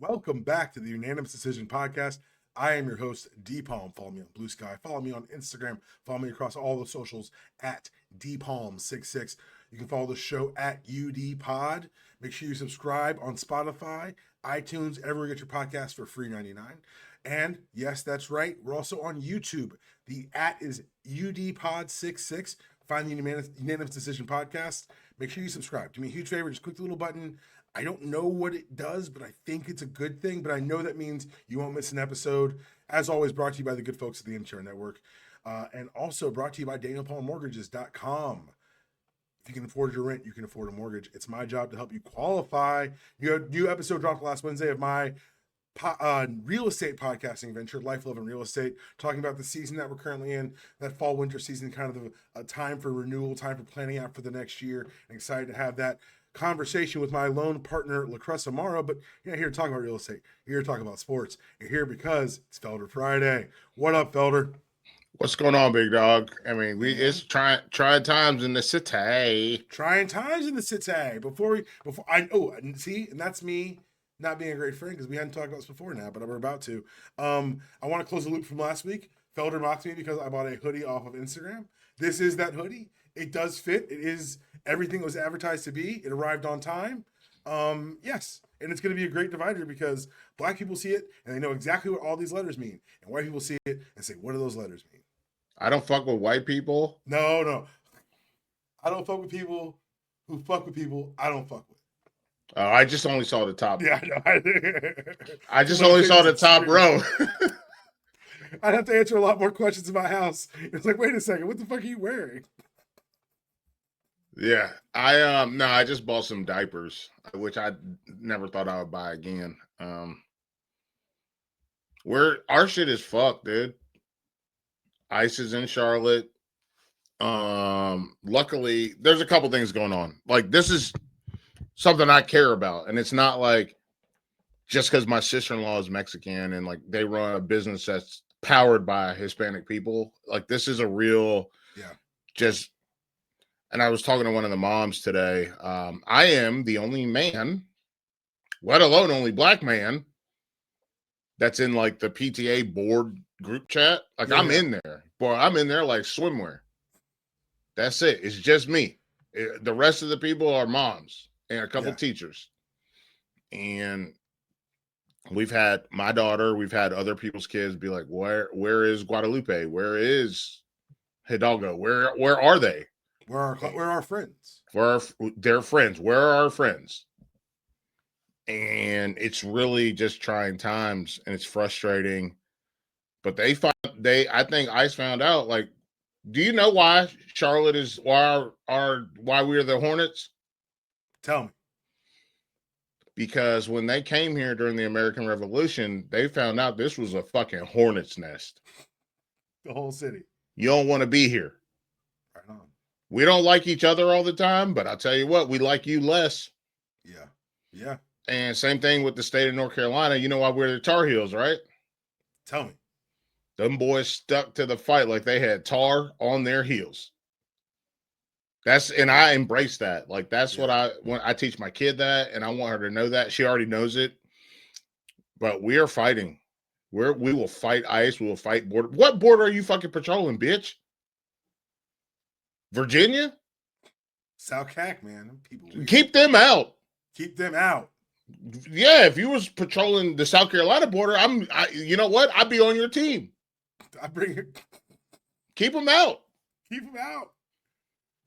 Welcome back to the Unanimous Decision Podcast. I am your host, DPalm. Follow me on Blue Sky. Follow me on Instagram. Follow me across all the socials at DPalm66. You can follow the show at UDPod. Make sure you subscribe on Spotify, iTunes, everywhere you get your podcast for free $99. And yes, that's right. We're also on YouTube. The @ is UDPod66. Find the Unanimous Decision Podcast. Make sure you subscribe. Do me a huge favor. Just click the little button. I don't know what it does, but I think it's a good thing. But I know that means you won't miss an episode. As always, brought to you by the good folks at the MTR Network. And also brought to you by DanielPaulMortgages.com. If you can afford your rent, you can afford a mortgage. It's my job to help you qualify. New episode dropped last Wednesday of my real estate podcasting venture, Life, Love, and Real Estate, talking about the season that we're currently in, that fall, winter season, kind of a time for renewal, time for planning out for the next year. I'm excited to have that conversation with my loan partner, LaCressa Amaro, but you're not here to talk about real estate. You're here to talk about sports. You're here because it's Felder Friday. What up, Felder? What's going on, big dog? I mean, it's trying times in the city. Trying times in the city. And that's me not being a great friend because we hadn't talked about this before now, but we're about to. I want to close the loop from last week. Felder mocked me because I bought a hoodie off of Instagram. This is that hoodie. It does fit. It is everything it was advertised to be. It arrived on time. Yes. And it's going to be a great divider because black people see it and they know exactly what all these letters mean. And white people see it and say, what do those letters mean? I don't fuck with white people. No. I don't fuck with people who fuck with people I don't fuck with. I just only saw the top. Yeah, I know. I just only saw the top row. I'd have to answer a lot more questions in my house. It's like, wait a second, what the fuck are you wearing? Yeah, I just bought some diapers, which I never thought I would buy again. Our shit is fucked, dude. ICE is in Charlotte. Luckily, there's a couple things going on. Like, this is something I care about, and it's not like just because my sister-in-law is Mexican and like they run a business that's powered by Hispanic people. Like, this is a real, and I was talking to one of the moms today. I am the only man, let alone only black man, that's in like the PTA board group chat. Like, I'm in there. Boy, I'm in there like swimwear. That's it. It's just me. The rest of the people are moms and a couple teachers. And we've had my daughter, we've had other people's kids be like, where is Guadalupe? Where is Hidalgo? Where are they? Where are our friends? They're friends. Where are our friends? And it's really just trying times, and it's frustrating. But I think ICE found out. Like, do you know why Charlotte is why we're the Hornets? Tell me. Because when they came here during the American Revolution, they found out this was a fucking hornet's nest. The whole city. You don't want to be here. Right on. We don't like each other all the time, but I'll tell you what, we like you less. Yeah. And same thing with the state of North Carolina. You know why we're the Tar Heels, right? Tell me. Them boys stuck to the fight like they had tar on their heels. And I embrace that. Like, that's what I teach my kid that, and I want her to know that. She already knows it. But we are fighting. We will fight ICE. We will fight border. What border are you fucking patrolling, bitch? Virginia? South Cac, man. People keep them out. Keep them out. Yeah, if you was patrolling the South Carolina border, you know what? I'd be on your team. I bring it. Keep them out. Keep them out.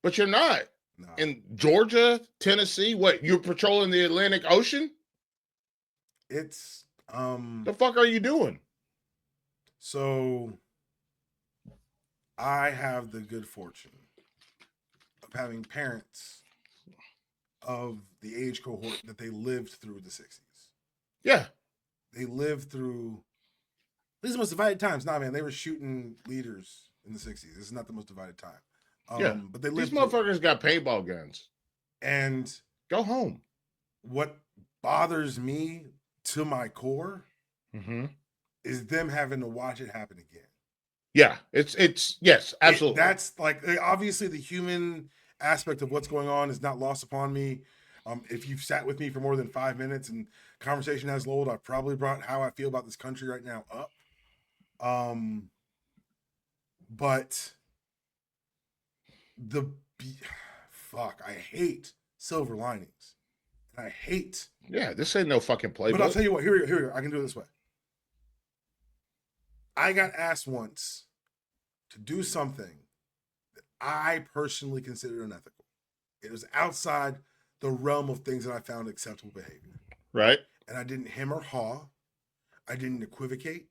But you're not. No. In Georgia, Tennessee, what? You're patrolling the Atlantic Ocean? It's the fuck are you doing? So I have the good fortune of having parents of the age cohort that they lived through the 60s. Yeah. They lived through these are the most divided times. Nah, man, they were shooting leaders in the 60s. This is not the most divided time. But these motherfuckers got paintball guns. And go home. What bothers me to my core is them having to watch it happen again. Yeah, it's yes, absolutely. That's like, obviously the human aspect of what's going on is not lost upon me. If you've sat with me for more than 5 minutes and conversation has lulled. I've probably brought how I feel about this country right now up. But I hate silver linings. And I hate. Yeah, this ain't no fucking playbook. But I'll tell you what, here we go. I can do it this way. I got asked once to do something that I personally considered unethical. It was outside the realm of things that I found acceptable behavior. Right. And I didn't hem or haw. I didn't equivocate.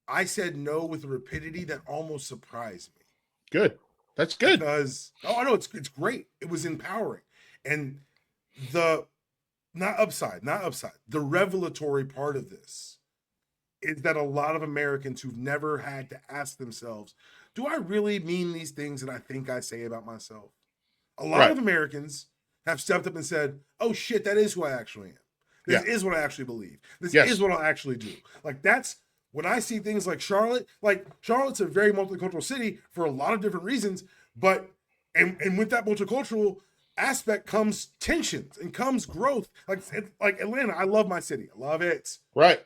I said no with a rapidity that almost surprised me. Good. That's good. Because, I know it's great. It was empowering. And the revelatory part of this is that a lot of Americans who've never had to ask themselves, do I really mean these things that I think I say about myself? A lot of Americans have stepped up and said, oh shit, that is who I actually am. This is what I actually believe. This is what I'll actually do. Like, that's when I see things like Charlotte. Like, Charlotte's a very multicultural city for a lot of different reasons, but and with that multicultural aspect comes tensions and comes growth. Like Atlanta, I love my city. I love it. Right.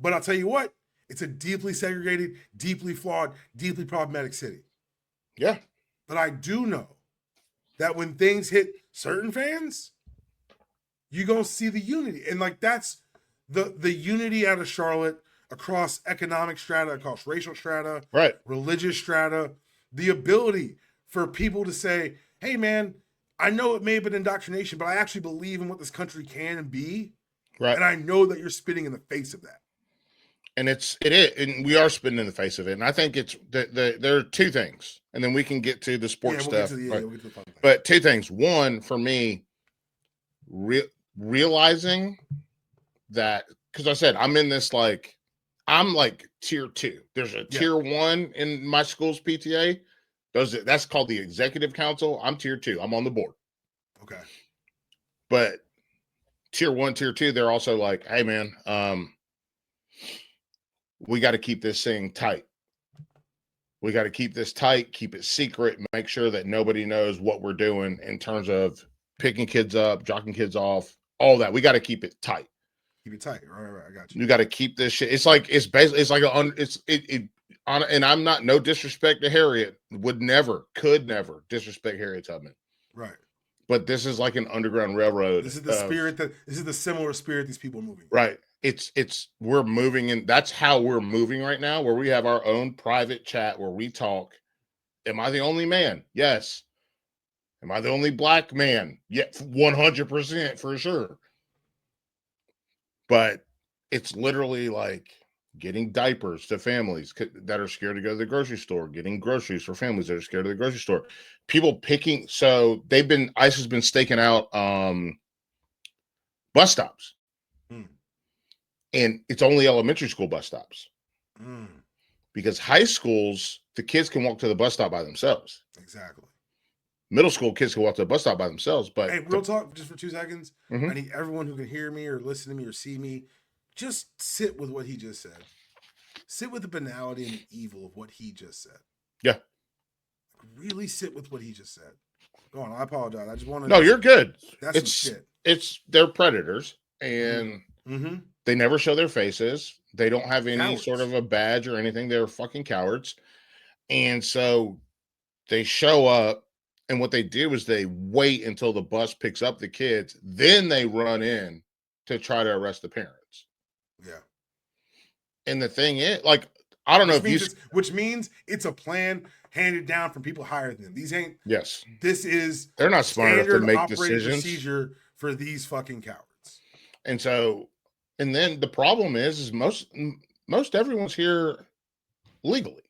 But I'll tell you what, it's a deeply segregated, deeply flawed, deeply problematic city. Yeah. But I do know that when things hit certain fans, you're going to see the unity. And like, that's the unity out of Charlotte across economic strata, across racial strata, right, religious strata, the ability for people to say, hey man, I know it may have been indoctrination, but I actually believe in what this country can and be. Right. And I know that you're spitting in the face of that. And it is, and we are spitting in the face of it. And I think it's there are two things, and then we can get to the sports stuff. We'll get to the fun thing. But two things. One, for me, realizing that, because I said I'm in this, like, I'm like tier 2. There's a tier 1 in my school's PTA. That's called the executive council. I'm tier 2. I'm on the board. Okay. But tier 1, tier 2, they're also like, hey man, we got to keep this thing tight. We got to keep this tight, keep it secret, make sure that nobody knows what we're doing in terms of picking kids up, dropping kids off, all that. We got to keep it tight. Keep it tight. Right. I got you. You got to keep this shit. It's like, and I'm not, no disrespect to Harriet, could never disrespect Harriet Tubman. Right. But this is like an underground railroad. This is the spirit this is the similar spirit these people are moving. Right. We're moving in. That's how we're moving right now, where we have our own private chat where we talk. Am I the only man? Yes. Am I the only black man? Yeah, 100% for sure. But it's literally like getting diapers to families that are scared to go to the grocery store, getting groceries for families that are scared of the grocery store. People picking. So ICE has been staking out bus stops. And it's only elementary school bus stops. Because high schools, the kids can walk to the bus stop by themselves. Exactly. Middle school kids can walk to the bus stop by themselves. But hey, real talk, just for 2 seconds. I need everyone who can hear me or listen to me or see me, just sit with what he just said. Sit with the banality and the evil of what he just said. Yeah. Really sit with what he just said. Go on, I apologize. I just want to. No, you're good. That's some shit. They're predators, and they never show their faces. They don't have any sort of a badge or anything. They're fucking cowards. And so they show up, and what they do is they wait until the bus picks up the kids. Then they run in to try to arrest the parents. Yeah. And the thing is, like, I don't know which means it's a plan handed down from people higher than them. These ain't. Yes. This is. They're not smart enough to make decisions. Procedure for these fucking cowards. And so, and then the problem is most everyone's here legally,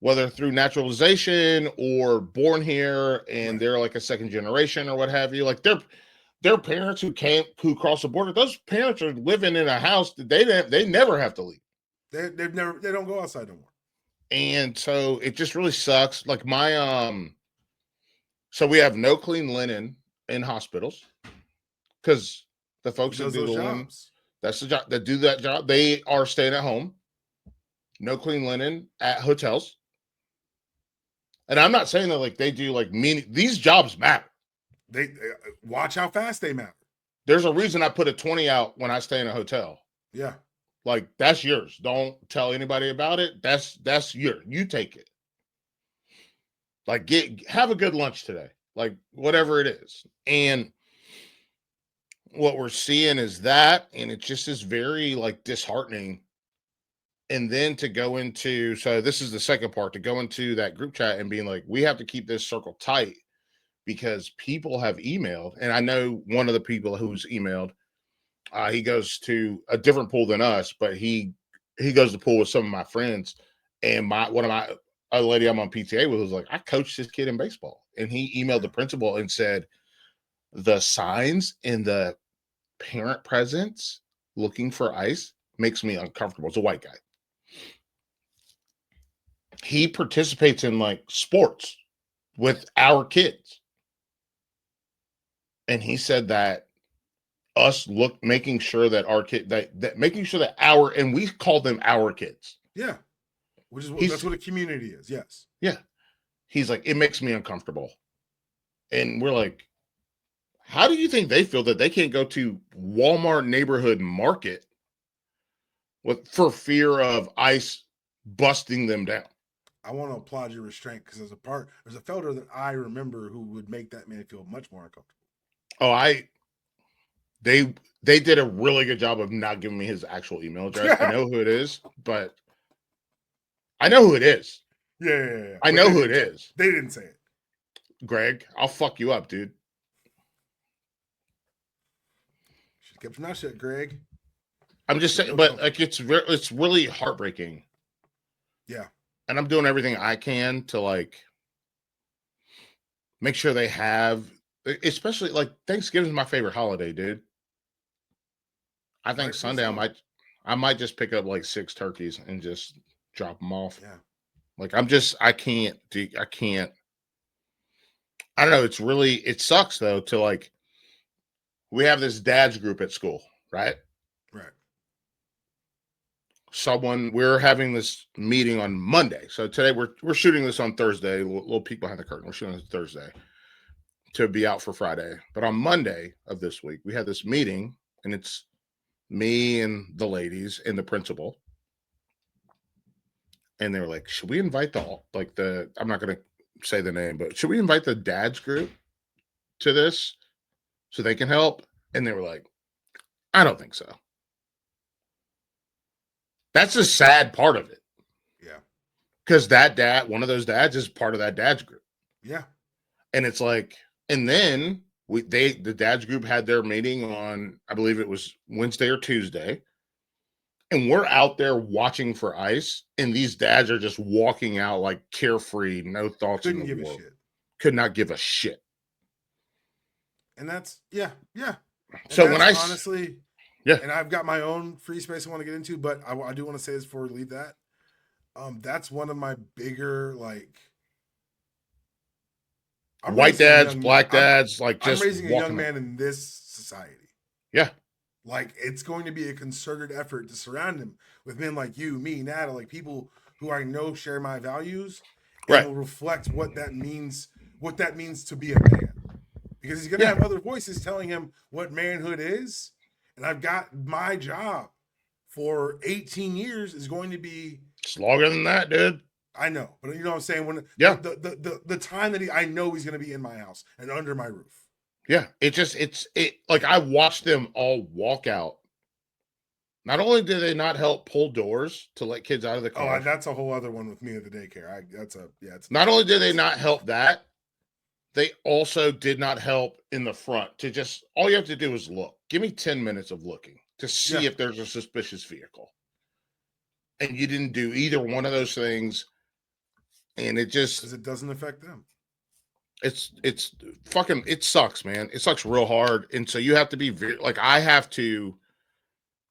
whether through naturalization or born here, and they're like a second generation or what have you. Like their parents who cross the border, those parents are living in a house that they never have to leave. They don't go outside no more. And so it just really sucks. Like so we have no clean linen in hospitals because the folks that do the linen, that's the job that do that job. They are staying at home. No clean linen at hotels. And I'm not saying that like they do like these jobs matter. They watch how fast they matter. There's a reason I put a 20 out when I stay in a hotel. Yeah. Like, that's yours. Don't tell anybody about it. That's you take it. Like, have a good lunch today. Like, whatever it is. And what we're seeing is that, and it just is very like disheartening. And then to go into, so this is the second part, to go into that group chat and being like, we have to keep this circle tight because people have emailed. And I know one of the people who's emailed, he goes to a different pool than us, but he goes to pool with some of my friends. And a lady I'm on PTA with was like, I coached this kid in baseball. And he emailed the principal and said, the signs in the parent presence looking for ice makes me uncomfortable. It's a white guy. He participates in like sports with our kids. And he said that making sure that our kid, that making sure that and we call them our kids. Yeah. That's what a community is. Yes. Yeah. He's like, it makes me uncomfortable. And we're like, how do you think they feel that they can't go to Walmart neighborhood market for fear of ICE busting them down? I want to applaud your restraint because there's a Felder that I remember who would make that man feel much more uncomfortable. Oh, they did a really good job of not giving me his actual email address. I know who it is, but I know who it is. Yeah. I know who it is. They didn't say it. Greg, I'll fuck you up, dude. Should kept your mouth shut, Greg. I'm just saying, but like it's really heartbreaking. Yeah. And I'm doing everything I can to like make sure they have, especially like Thanksgiving is my favorite holiday, dude. I think Sunday I might just pick up like 6 turkeys and just drop them off. Yeah. Like I can't. I don't know. It sucks though to like, we have this dad's group at school, right? Right. We're having this meeting on Monday. So today we're shooting this on Thursday, a little peek behind the curtain. We're shooting this Thursday to be out for Friday. But on Monday of this week, we had this meeting and it's me and the ladies and the principal. And they were like, should we invite I'm not going to say the name, but should we invite the dad's group to this so they can help? And they were like, I don't think so. That's the sad part of it. Yeah. Because one of those dads is part of that dad's group. Yeah. And it's like, and then the dad's group had their meeting on, I believe it was Wednesday or Tuesday. And we're out there watching for ice. And these dads are just walking out like carefree, no thoughts. Couldn't give a shit. Could not give a shit. And that's, yeah. And so when honestly, yeah. And I've got my own free space I want to get into, but I do want to say this before we leave that. That's one of my bigger, like, white dads, black dads, I'm raising a young man in this society. Yeah. Like, it's going to be a concerted effort to surround him with men like you, me, Nata, like people who I know share my values and will reflect what that means to be a man. Because he's going to have other voices telling him what manhood is. And I've got my job for 18 years is going to be. It's longer than that, dude. I know, but you know what I'm saying? When the time that I know he's going to be in my house and under my roof. Yeah. It's like I watched them all walk out. Not only did they not help pull doors to let kids out of the car. Oh, that's a whole other one with me at the daycare. Not only did they not help that, they also did not help in the front all you have to do is look. Give me 10 minutes of looking to see if there's a suspicious vehicle. And you didn't do either one of those things. And it just, because it doesn't affect them. It sucks, man. It sucks real hard. And so you have to be I have to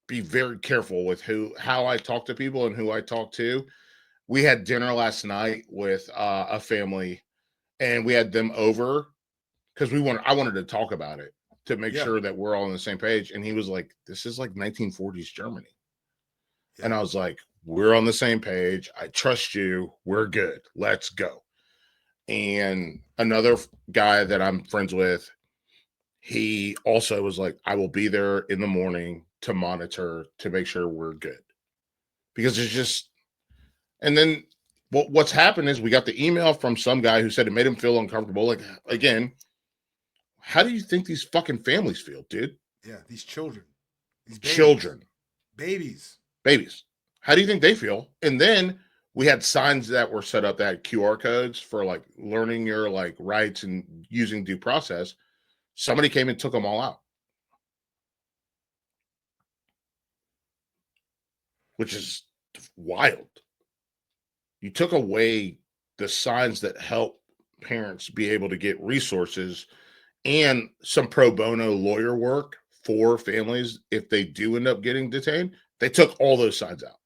be very careful with how I talk to people and who I talk to. We had dinner last night with a family. And we had them over because I wanted to talk about it to make sure that we're all on the same page. And he was like, this is like 1940s Germany. Yeah. And I was like, we're on the same page. I trust you. We're good. Let's go. And another guy that I'm friends with, he also was like, I will be there in the morning to monitor to make sure we're good. Because it's just, and then what's happened is we got the email from some guy who said it made him feel uncomfortable. Like, again, how do you think these fucking families feel, dude? Yeah, these children. These babies. Babies. How do you think they feel? And then we had signs that were set up that had QR codes for like learning your like rights and using due process. Somebody came and took them all out, which is wild. You took away the signs that help parents be able to get resources and some pro bono lawyer work for families if they do end up getting detained. They took all those signs out.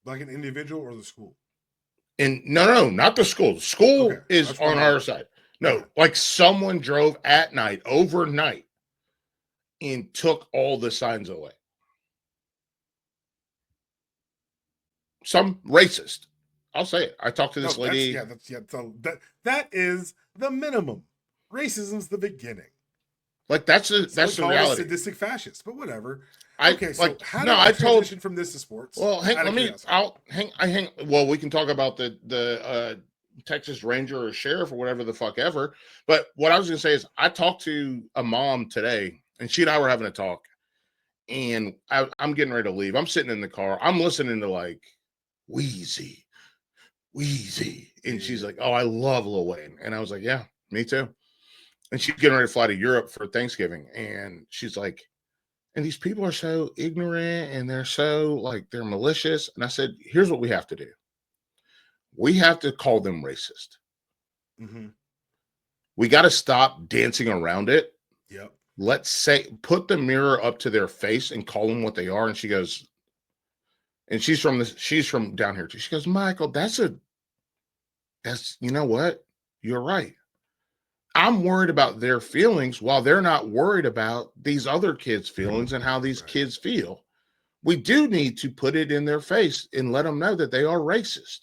Like an individual or the school? And no, not the school. The school is on our side. No, like someone drove at night, overnight, and took all the signs away. Some racist. I'll say it. I talked to this lady. That is the minimum. Racism's the beginning. Like that's the reality. Sadistic fascist, but whatever. How do I transition from this to sports? Well, well, we can talk about the Texas Ranger or sheriff or whatever the fuck ever. But what I was going to say is I talked to a mom today, and she and I were having a talk, and I'm getting ready to leave. I'm sitting in the car. I'm listening to like Wheezy. And she's like, oh, I love Lil Wayne. And I was like, yeah, me too. And she's getting ready to fly to Europe for Thanksgiving. And she's like, and these people are so ignorant and they're so like, they're malicious. And I said, here's what we have to do. We have to call them racist. Mm-hmm. We got to stop dancing around it. Yep. Let's say, put the mirror up to their face and call them what they are. And she goes, and she's from down here too. She goes, Michael, you know what? You're right. I'm worried about their feelings while they're not worried about these other kids' feelings and how these kids feel. We do need to put it in their face and let them know that they are racist.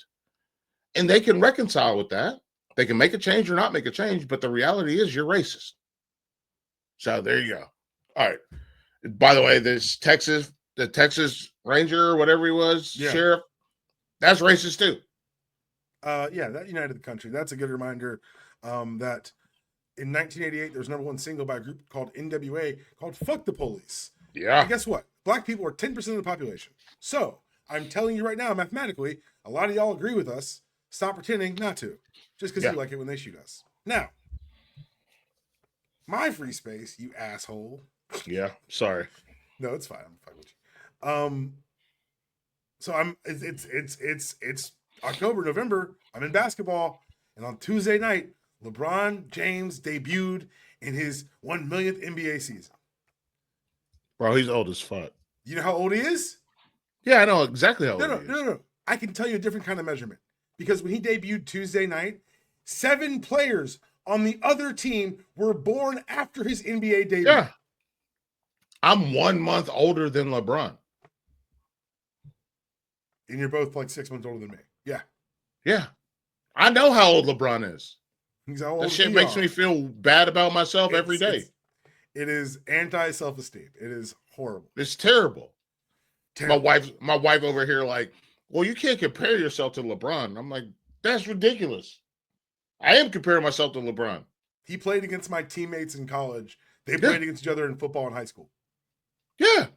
And they can reconcile with that. They can make a change or not make a change, but the reality is you're racist. So there you go. All right. By the way, the Texas Ranger or whatever he was, sheriff, that's racist too. That united the country. That's a good reminder that in 1988, there was number one single by a group called NWA called Fuck the Police. Yeah. And guess what? Black people are 10% of the population. So I'm telling you right now, mathematically, a lot of y'all agree with us. Stop pretending not to. Just because you like it when they shoot us. Now, my free space, you asshole. Yeah, sorry. No, it's fine. I'm fine with you. So it's October, November. I'm in basketball, and on Tuesday night, LeBron James debuted in his 1 millionth NBA season. Bro, he's old as fuck. You know how old he is? Yeah, I know exactly how old he is. No. I can tell you a different kind of measurement. Because when he debuted Tuesday night, 7 players on the other team were born after his NBA debut. Yeah. I'm 1 month older than LeBron. And you're both like 6 months older than me. Yeah. Yeah. I know how old LeBron is. That shit makes me feel bad about myself every day. It is anti-self-esteem. It is horrible. It's terrible. My wife over here like, well, you can't compare yourself to LeBron. I'm like, that's ridiculous. I am comparing myself to LeBron. He played against my teammates in college. They played against each other in football in high school. Yeah.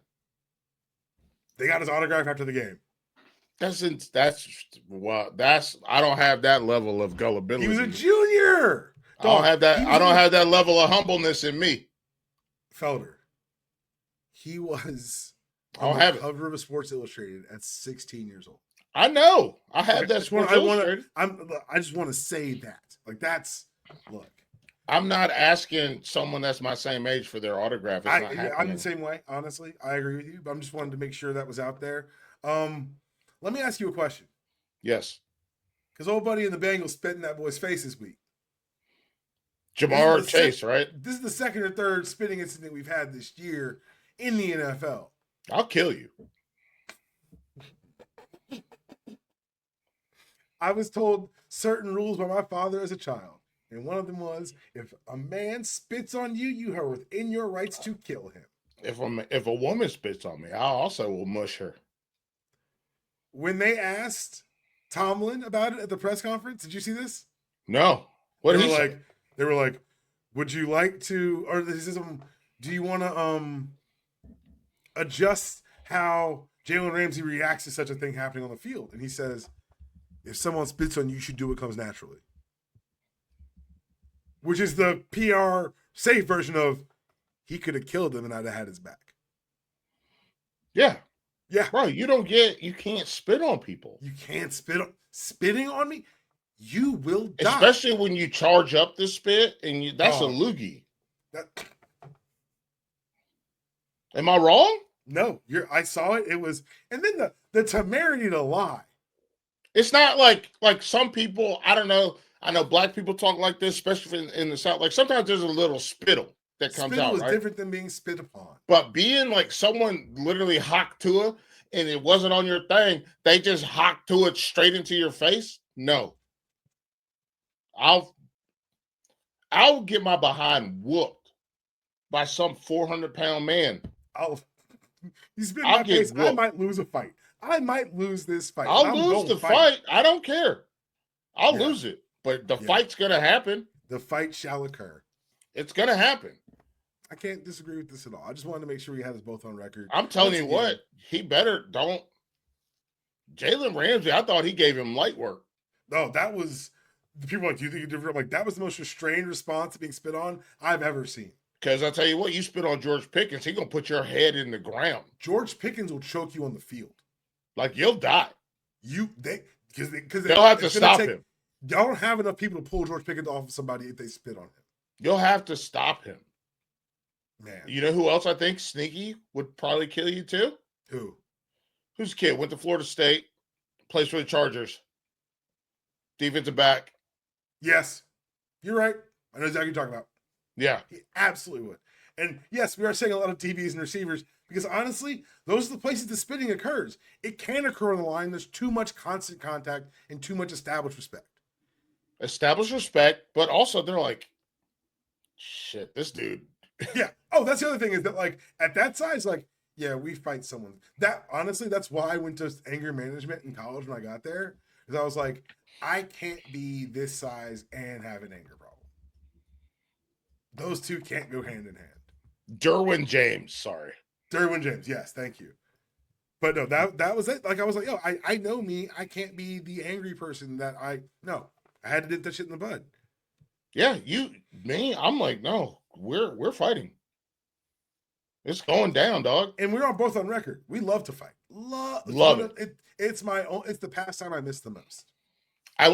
They got his autograph after the game. I don't have that level of gullibility. He was a junior. I don't have that level of humbleness in me. Felder. He was on the cover of a Sports Illustrated at 16 years old. I know. I have that Sports Illustrated. I just want to say that. Like look. I'm not asking someone that's my same age for their autograph. I'm the same way, honestly. I agree with you, but I'm just wanting to make sure that was out there. Let me ask you a question. Yes. Because old buddy in the Bengals spit in that boy's face this week. Jamar Chase, right? This is the second or third spitting incident we've had this year in the NFL. I'll kill you. I was told certain rules by my father as a child. And one of them was, if a man spits on you, you are within your rights to kill him. If a woman spits on me, I also will mush her. When they asked Tomlin about it at the press conference, did you see this? No. What They did were he like, say? they were like, would you like to, or this is, do you want to adjust how Jalen Ramsey reacts to such a thing happening on the field? And he says, if someone spits on you, you should do what comes naturally. Which is the PR safe version of, he could have killed him and I'd have had his back. Yeah. Yeah. Bro, you can't spit on people. You can't spitting on me, you will die. Especially when you charge up the spit and that's a loogie. Am I wrong? No, I saw it. It was, and then the temerity to lie. It's not like some people, I don't know. I know black people talk like this, especially in the South. Like sometimes there's a little spittle that comes Spittle out, is right? different than being spit upon. But being like someone literally hocked to it and it wasn't on your thing, they just hocked to it straight into your face. No. I'll get my behind whooped by some 400-pound man. You spit in my face, I might lose a fight. I might lose this fight. I'll lose the fight. I don't care. I'll lose it. But the fight's going to happen. The fight shall occur. It's going to happen. I can't disagree with this at all. I just wanted to make sure we had us both on record. I'm telling you what, he better don't. Jalen Ramsey, I thought he gave him light work. No, that was, people like, do you think you're different? Like, that was the most restrained response to being spit on I've ever seen. Because I tell you what, you spit on George Pickens, he's going to put your head in the ground. George Pickens will choke you on the field. Like, you'll die. Because they'll have to stop him. Y'all don't have enough people to pull George Pickens off of somebody if they spit on him. You'll have to stop him. Man. You know who else I think sneaky would probably kill you too? Who? Who's the kid? Went to Florida State, plays for the Chargers. Defensive back. Yes. You're right. I know exactly what you're talking about. Yeah. He absolutely would. And yes, we are saying a lot of DBs and receivers because honestly, those are the places the spitting occurs. It can occur on the line. There's too much constant contact and too much established respect. Established respect, but also they're like, shit, this dude. Yeah. Oh, that's the other thing is that like at that size, like, yeah, we fight someone. That honestly, that's why I went to anger management in college when I got there. Because I was like, I can't be this size and have an anger problem. Those two can't go hand in hand. Derwin James, sorry. Derwin James, yes, thank you. But no, that was it. Like I was like, yo, I know me. I can't be the angry person that I had to nip that shit in the bud. Yeah, I'm like, no, we're fighting. It's going down, dog. And we're both on record. We love to fight. Love it. It's the pastime I miss the most. I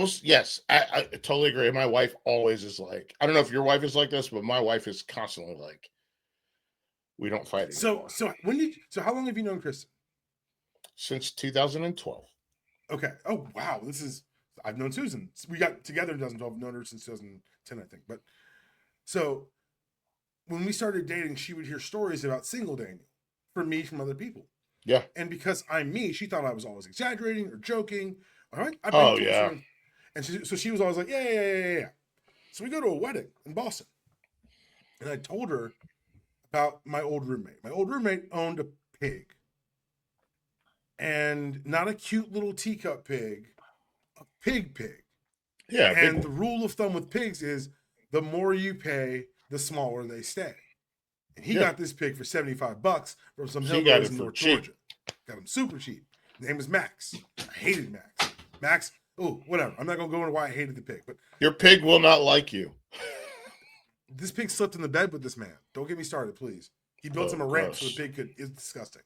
totally agree. My wife always is like, I don't know if your wife is like this, but my wife is constantly like, we don't fight anymore. So how long have you known Kristen? Since 2012. Okay. Oh wow. I've known Susan. We got together in 2012. I've known her since 2010, I think. But so when we started dating, she would hear stories about single Daniel from me, from other people. Yeah. And because I'm me, she thought I was always exaggerating or joking. All right. Yeah. And so she was always like, yeah. So we go to a wedding in Boston. And I told her about my old roommate. My old roommate owned a pig. And not a cute little teacup pig, a pig. Yeah. And the rule of thumb with pigs is the more you pay, the smaller they stay. And he got this pig for $75 from some hillbillies in North Georgia. Got him super cheap. His name was Max. I hated Max. Max, whatever. I'm not going to go into why I hated the pig. But your pig will not like you. This pig slept in the bed with this man. Don't get me started, please. He built him a ramp so the pig could. It's disgusting.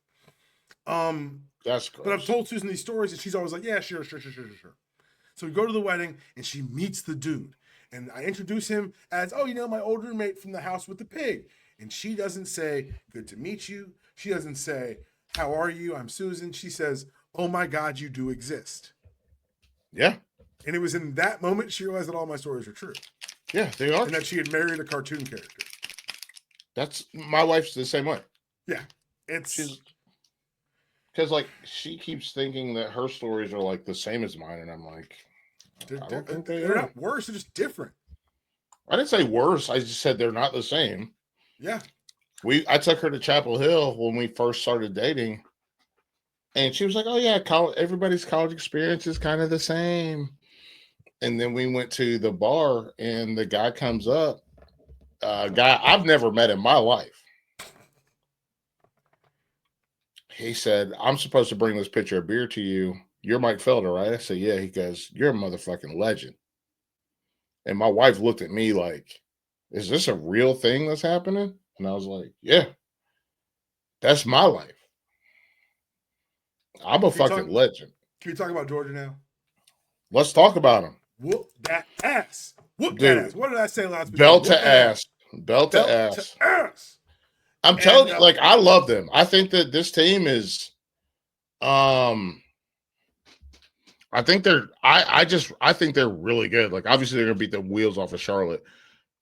That's gross. But I've told Susan these stories, and she's always like, yeah, sure. So we go to the wedding, and she meets the dude. And I introduce him as, my old roommate from the house with the pig. And she doesn't say, good to meet you. She doesn't say, how are you? I'm Susan. She says, oh my God, you do exist. Yeah. And it was in that moment she realized that all my stories are true. Yeah, they are. And that she had married a cartoon character. That's, my wife's the same way. Yeah. Because, like, she keeps thinking that her stories are, like, the same as mine. And I'm like, they're not worse. They're just different. I didn't say worse. I just said they're not the same. Yeah. I took her to Chapel Hill when we first started dating, and she was like, "Oh yeah, everybody's college experience is kind of the same." And then we went to the bar, and the guy comes up, guy I've never met in my life. He said, "I'm supposed to bring this pitcher of beer to you. You're Mike Felder, right?" I said, "Yeah." He goes, "You're a motherfucking legend." And my wife looked at me like, "Is this a real thing that's happening?" And I was like, "Yeah, that's my life. I'm a fucking legend." Can we talk about Georgia now? Let's talk about him. Whoop that ass. Whoop Dude, that ass. What did I say last week? Belt to ass. Belt to ass. I'm telling you, like, I love them. I think that this team is I think they're I think they're really good. Like, obviously they're gonna beat the wheels off of Charlotte.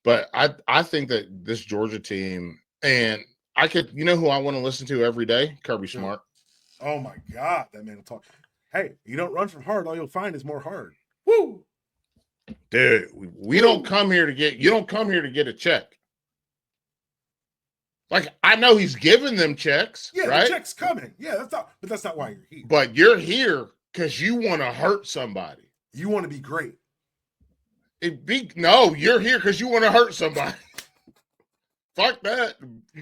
But I think that this Georgia team, and I could, you know who I want to listen to every day? Kirby Smart. Oh my God, that man will talk. Hey, you don't run from hard, all you'll find is more hard. Woo! Dude, we don't come here to get, you don't come here to get a check. Like, I know he's giving them checks. Yeah, right? The check's coming. Yeah, that's not why you're here. But you're here because you want to hurt somebody. You want to be great. No, you're here because you want to hurt somebody. Fuck that.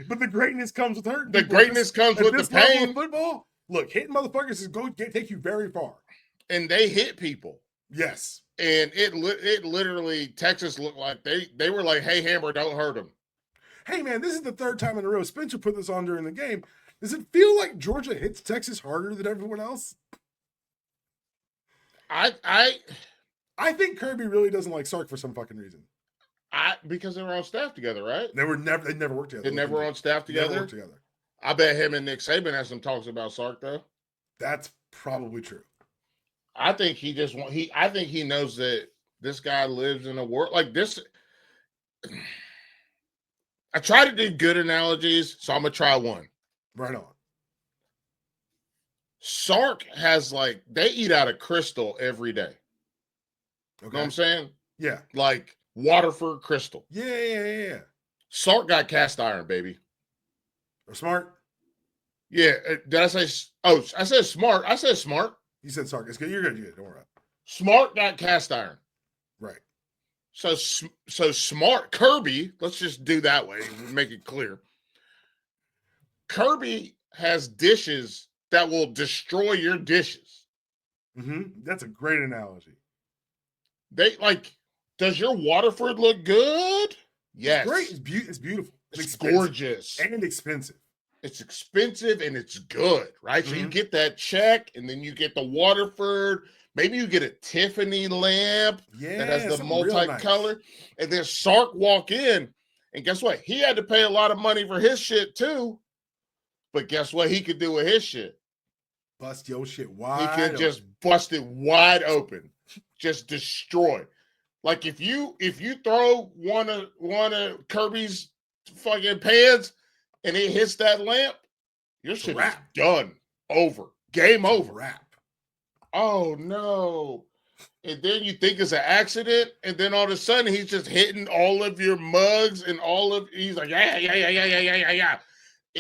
But the greatness comes with hurting. The greatness comes with the pain. Football, look, hitting motherfuckers is going to take you very far. And they hit people. Yes. And it literally, Texas looked like they were like, "Hey, Hammer, don't hurt him." Hey, man, this is the third time in a row. Spencer put this on during the game. Does it feel like Georgia hits Texas harder than everyone else? I think Kirby really doesn't like Sark for some fucking reason. Because they were on staff together, right? They never worked together. They never were on staff together? Never worked together. I bet him and Nick Saban had some talks about Sark, though. That's probably true. I think I think he knows that this guy lives in a world like this. I try to do good analogies, so I'm going to try one. Right on. Sark has, like, they eat out of crystal every day. Okay. You know what I'm saying? Yeah. Like Waterford crystal. Yeah. Sark got cast iron, baby. Or smart? Yeah. Did I say? Oh, I said smart. I said smart. You said Sark. It's good. You're good. Don't worry about it. Smart got cast iron. Right. So smart Kirby. Let's just do that way. Make it clear. Kirby has dishes that will destroy your dishes. Mm-hmm. That's a great analogy. They like. Does your Waterford look good? Yes. It's great. It's beautiful. It's gorgeous. And expensive. It's expensive and it's good, right? Mm-hmm. So you get that check and then you get the Waterford. Maybe you get a Tiffany lamp that has the multicolor. Nice. And then Sark walk in and guess what? He had to pay a lot of money for his shit too. But guess what he could do with his shit? Bust your shit wide open. He could just bust it wide open. Just destroy. Like if you throw one of Kirby's fucking pans and it hits that lamp, your shit is done. Over. Game over. Wrap. Oh no. And then you think it's an accident, and then all of a sudden he's just hitting all of your mugs and he's like, yeah.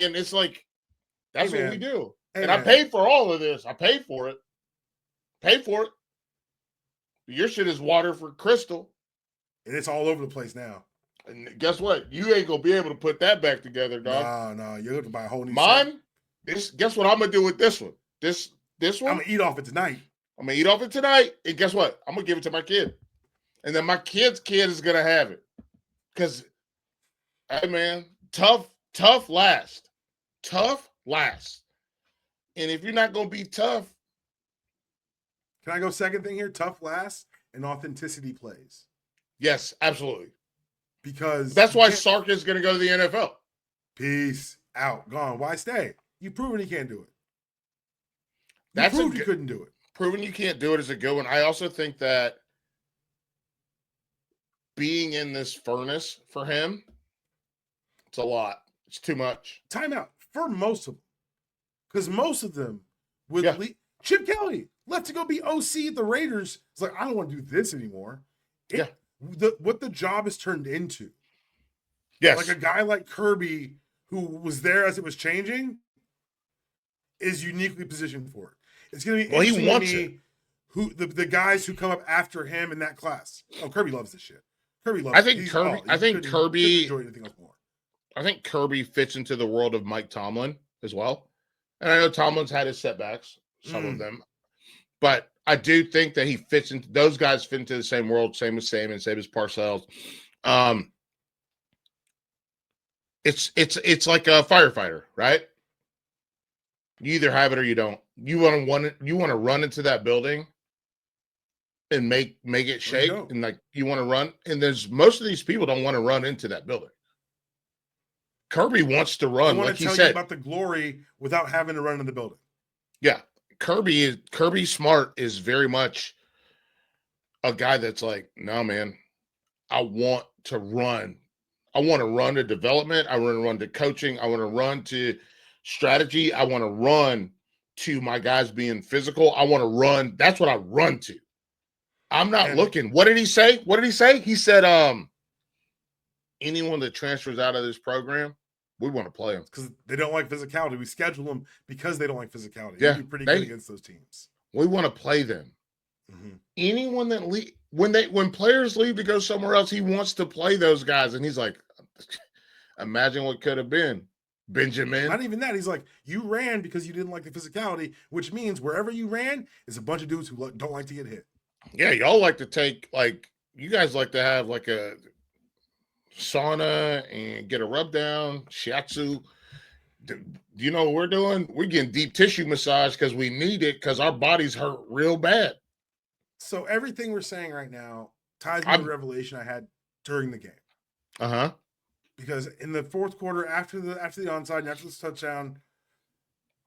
And it's like, that's what we do. Hey, and I paid for all of this. I paid for it. Your shit is Waterford crystal. And it's all over the place now. And guess what? You ain't gonna be able to put that back together, dog. No, you have to buy a whole new Mine, guess what I'm gonna do with this one? This one? I'm gonna eat off it tonight. And guess what? I'm gonna give it to my kid. And then my kid's kid is gonna have it. Because, hey man, tough last. Tough last. And if you're not gonna be tough. Can I go second thing here? Tough last and authenticity plays. Yes, absolutely. Because that's why Sark is going to go to the NFL. Peace out. Gone. Why stay? You've proven he can't do it. You couldn't do it. Proving you can't do it is a good one. I also think that being in this furnace for him, it's a lot. It's too much. Timeout for most of them. Because most of them would Chip Kelly left to go be OC at the Raiders. It's like, I don't want to do this anymore. what the job has turned into. Yes. Like a guy like Kirby, who was there as it was changing, is uniquely positioned for it. It's going to be interesting to me who the guys who come up after him in that class. Oh, Kirby loves this shit. Kirby loves. I think Kirby. I think Kirby. Enjoy anything else more. I think Kirby fits into the world of Mike Tomlin as well. And I know Tomlin's had his setbacks, some of them, but I do think that he fits into those guys fit into the same world, same as Parcells. It's like a firefighter, right? You either have it or you don't. You want to run into that building and make it shake, and like you want to run. And there's most of these people don't want to run into that building. Kirby wants to run, like he said, about the glory without having to run in the building. Yeah, Kirby Smart is very much a guy that's like, no, man, I want to run. I want to run to development. I want to run to coaching. I want to run to strategy. I want to run to my guys being physical. I want to run. That's what I run to. I'm not looking. What did he say? He said, anyone that transfers out of this program, we want to play them. Because they don't like physicality. We schedule them because they don't like physicality. Yeah, They'd be pretty good against those teams. We want to play them. Mm-hmm. Anyone that when players leave to go somewhere else, he wants to play those guys. And he's like, imagine what could have been. Benjamin. Not even that. He's like, you ran because you didn't like the physicality, which means wherever you ran is a bunch of dudes who don't like to get hit. Yeah, y'all like to take, you guys like to have like a sauna and get a rub down, shiatsu. Do you know what we're doing? We're getting deep tissue massage because we need it because our bodies hurt real bad. So everything we're saying right now ties me to the revelation I had during the game. Uh-huh. Because in the fourth quarter, after the onside and after this touchdown,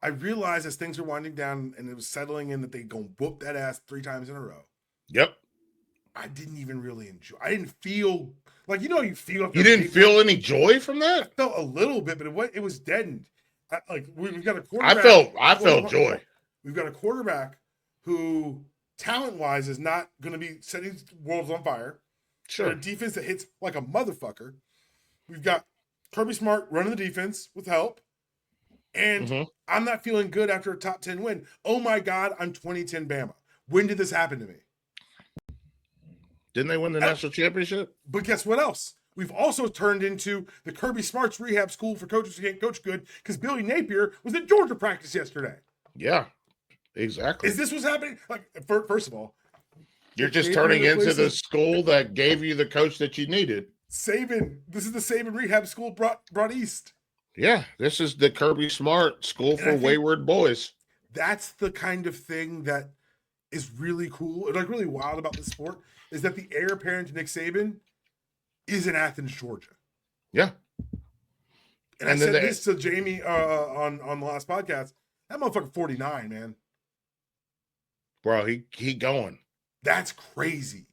I realized as things were winding down and it was settling in that they go whoop that ass 3 times in a row. Yep. I didn't even really enjoy. I didn't feel like, you feel. You didn't feel any joy from that? I felt a little bit, but it was deadened. We've got a quarterback. I felt joy. We've got a quarterback who, talent-wise, is not going to be setting worlds on fire. Sure. A defense that hits like a motherfucker. We've got Kirby Smart running the defense with help. And I'm not feeling good after a top 10 win. Oh my God, I'm 2010 Bama. When did this happen to me? Didn't they win the national championship? But guess what else? We've also turned into the Kirby Smart's rehab school for coaches who can't coach good because Billy Napier was at Georgia practice yesterday. Yeah, exactly. Is this what's happening? First of all, you're just turning into the school that gave you the coach that you needed. Saban. This is the Saban rehab school brought east. Yeah, this is the Kirby Smart School for Wayward Boys. That's the kind of thing that is really cool, like really wild about this sport, is that the heir apparent to Nick Saban is in Athens, Georgia. Yeah. And I said this to Jamie on the last podcast. That motherfucker 49, man. Bro, he going. That's crazy.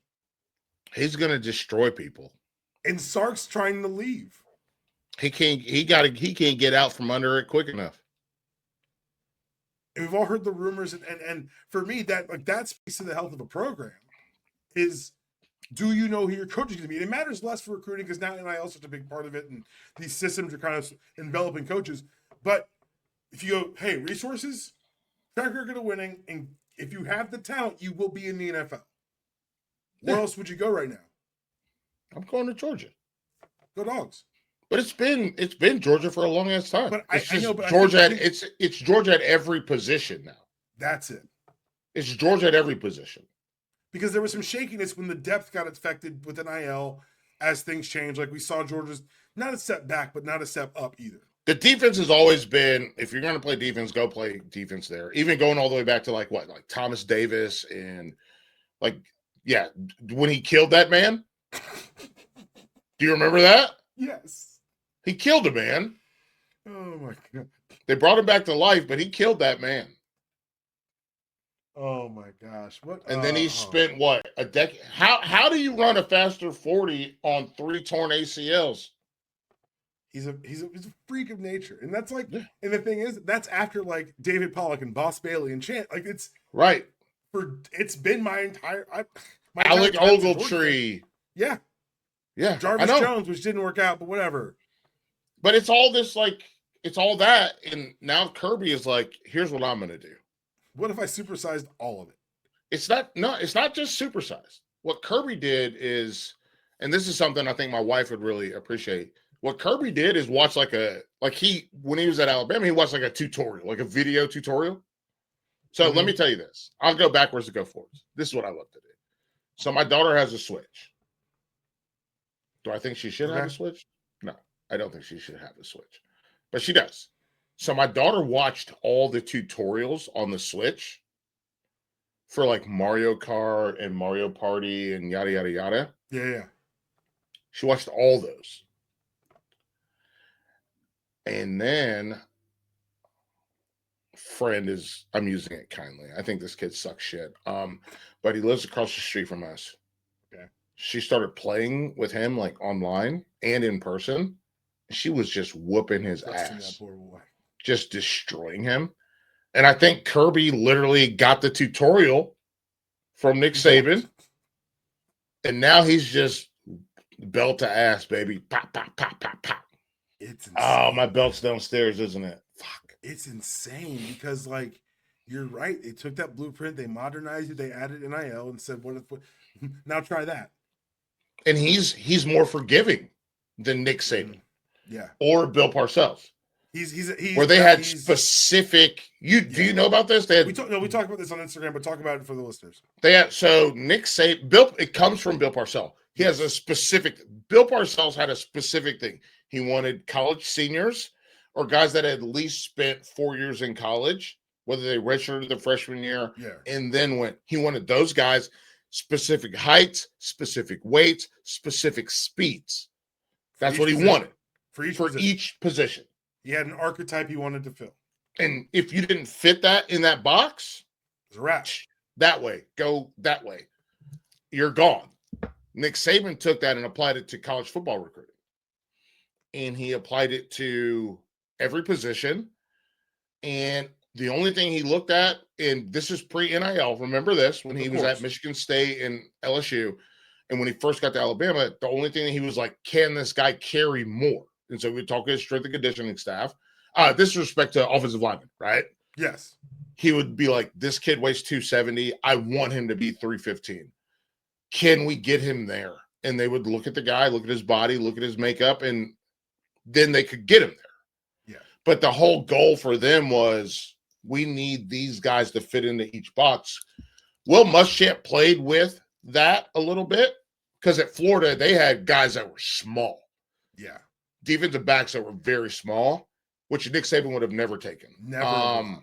He's gonna destroy people. And Sark's trying to leave. He can't get out from under it quick enough. And we've all heard the rumors, and for me, that speaks to the health of a program. Is, do you know who your coach is going to be? And it matters less for recruiting because now NIL is such a big part of it, and these systems are kind of enveloping coaches. But if you go, hey, resources, track record of winning, and if you have the talent, you will be in the NFL. Where else would you go right now? I'm going to Georgia. Go Dogs. But it's been Georgia for a long ass time. But it's Georgia at every position now. That's it. It's Georgia at every position. Because there was some shakiness when the depth got affected with NIL as things changed. Like we saw Georgia's not a step back, but not a step up either. The defense has always been, if you're going to play defense, go play defense there. Even going all the way back to like Thomas Davis and when he killed that man. Do you remember that? Yes. He killed a man. Oh my God. They brought him back to life, but he killed that man. Oh my gosh. What? And then he spent a decade. How do you run a faster 40 on 3 torn ACLs? He's a freak of nature. And that's and the thing is, that's after like David Pollock and Boss Bailey and Chant. Like it's right. It's been my entire Alec Ogletree. Yeah. Yeah, I Jarvis know. Jones, which didn't work out, but whatever. But it's all this like it's all that, and now Kirby is like, here's what I'm gonna do. What if I supersized all of it? It's not just supersized. What Kirby did is, and this is something I think my wife would really appreciate. What Kirby did is watch when he was at Alabama, he watched like a tutorial, like a video tutorial. So let me tell you this. I'll go backwards to go forwards. This is what I love to do. So my daughter has a Switch. Do I think she should have a Switch? No, I don't think she should have a Switch. But she does. So my daughter watched all the tutorials on the Switch for like Mario Kart and Mario Party and yada, yada, yada. Yeah. She watched all those. And then I'm using it kindly. I think this kid sucks shit. But he lives across the street from us. Okay. She started playing with him like online and in person. She was just whooping his ass. That poor boy. Just destroying him. And I think Kirby literally got the tutorial from Nick Saban. And now he's just belt to ass, baby. Pop, pop, pop, pop, pop. It's insane. Oh, my belt's downstairs, isn't it? Fuck. It's insane because, like, you're right. They took that blueprint, they modernized it, they added NIL and said, "What if? Now try that." And he's more forgiving than Nick Saban, or Bill Parcells. Where they had specific. Do you know about this? We talked about this on Instagram, but talk about it for the listeners. So Nick Saban, it comes from Bill Parcells. He has a specific. Bill Parcells had a specific thing. He wanted college seniors or guys that had at least spent 4 years in college, whether they redshirted the freshman year, and then went. He wanted those guys, specific heights, specific weights, specific speeds. That's what he wanted for each position. He had an archetype he wanted to fill. And if you didn't fit that in that box, it's a wrap. That way, go that way. You're gone. Nick Saban took that and applied it to college football recruiting. And he applied it to every position. And the only thing he looked at, and this is pre-NIL, remember this, when he was at Michigan State and LSU, and when he first got to Alabama, the only thing he was like, can this guy carry more? And so we talk to his strength and conditioning staff. This respect to offensive linemen, right? Yes. He would be like, this kid weighs 270. I want him to be 315. Can we get him there? And they would look at the guy, look at his body, look at his makeup, and then they could get him there. Yeah. But the whole goal for them was, we need these guys to fit into each box. Will Muschamp played with that a little bit because at Florida, they had guys that were small. Yeah. Defensive backs that were very small, which Nick Saban would have never taken. Never.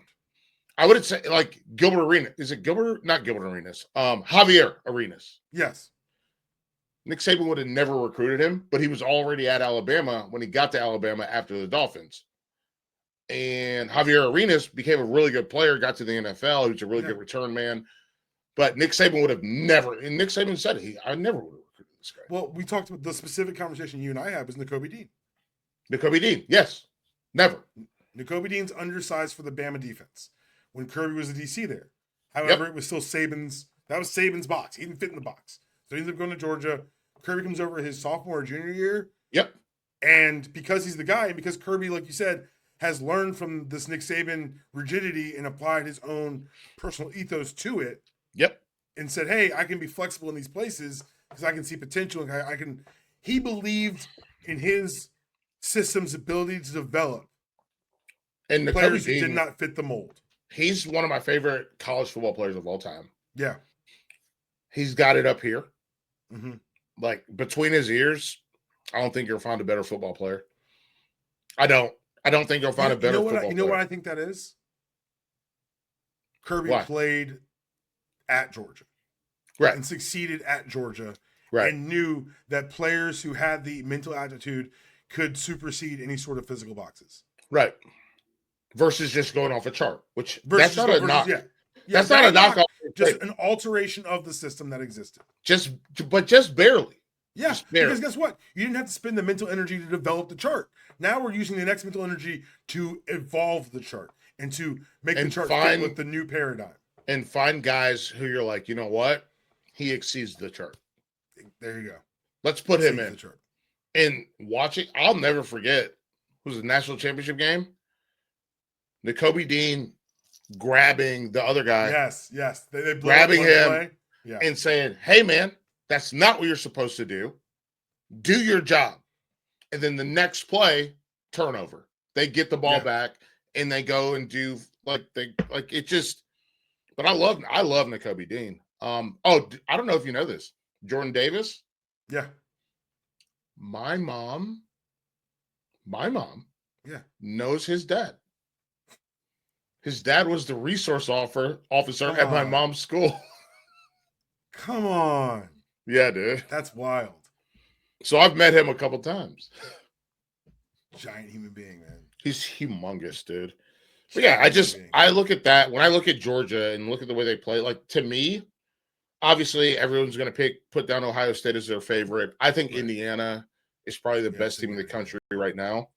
I would say like Gilbert Arenas. Is it Gilbert? Not Gilbert Arenas. Javier Arenas. Yes. Nick Saban would have never recruited him, but he was already at Alabama when he got to Alabama after the Dolphins. And Javier Arenas became a really good player, got to the NFL. He was a really good return man. But Nick Saban would have never, and Nick Saban said I never would have recruited this guy. Well, we talked about the specific conversation you and I had was Nakobe Dean. Nakobe Dean, yes. Never. Nakobe Dean's undersized for the Bama defense when Kirby was the DC there. However, it was still that was Saban's box. He didn't fit in the box. So he ended up going to Georgia. Kirby comes over his sophomore or junior year. Yep. And because he's the guy, and because Kirby, like you said, has learned from this Nick Saban rigidity and applied his own personal ethos to it. Yep. And said, hey, I can be flexible in these places because I can see potential. And he believed in his system's ability to develop and the players who did not fit the mold. He's one of my favorite college football players of all time. Yeah. He's got it up here. Mm-hmm. Like between his ears, I don't think you'll find a better football player. I don't think you'll find a better football player. You know what I think that is? Kirby played at Georgia. Right. And succeeded at Georgia. Right. And knew that players who had the mental aptitude could supersede any sort of physical boxes. Right. Versus just going off a chart, which that's not a knock. Yeah. That's not a knock. Just an alteration of the system that existed. But just barely. Yeah, because guess what? You didn't have to spend the mental energy to develop the chart. Now we're using the next mental energy to evolve the chart and to make the chart fit with the new paradigm. And find guys who you're like, you know what? He exceeds the chart. There you go. Let's put him Save in. the chart. And watching, I'll never forget, was the national championship game? Kobe Dean grabbing the other guy. Yes. They grabbing him yeah. and saying, hey, man, that's not what you're supposed to do. Do your job. And then the next play, turnover. They get the ball back and they go and do it just. But I love Kobe Dean. I don't know if you know this. Jordan Davis. Yeah. My mom knows his dad. His dad was the resource officer at my mom's school. Come on. Yeah, dude. That's wild. So I've met him a couple times. Giant human being, man. He's humongous, dude. But yeah, I look at that. When I look at Georgia and look at the way they play, like, to me, obviously everyone's going to put down Ohio State as their favorite. I think Indiana is probably the best team in the country right now.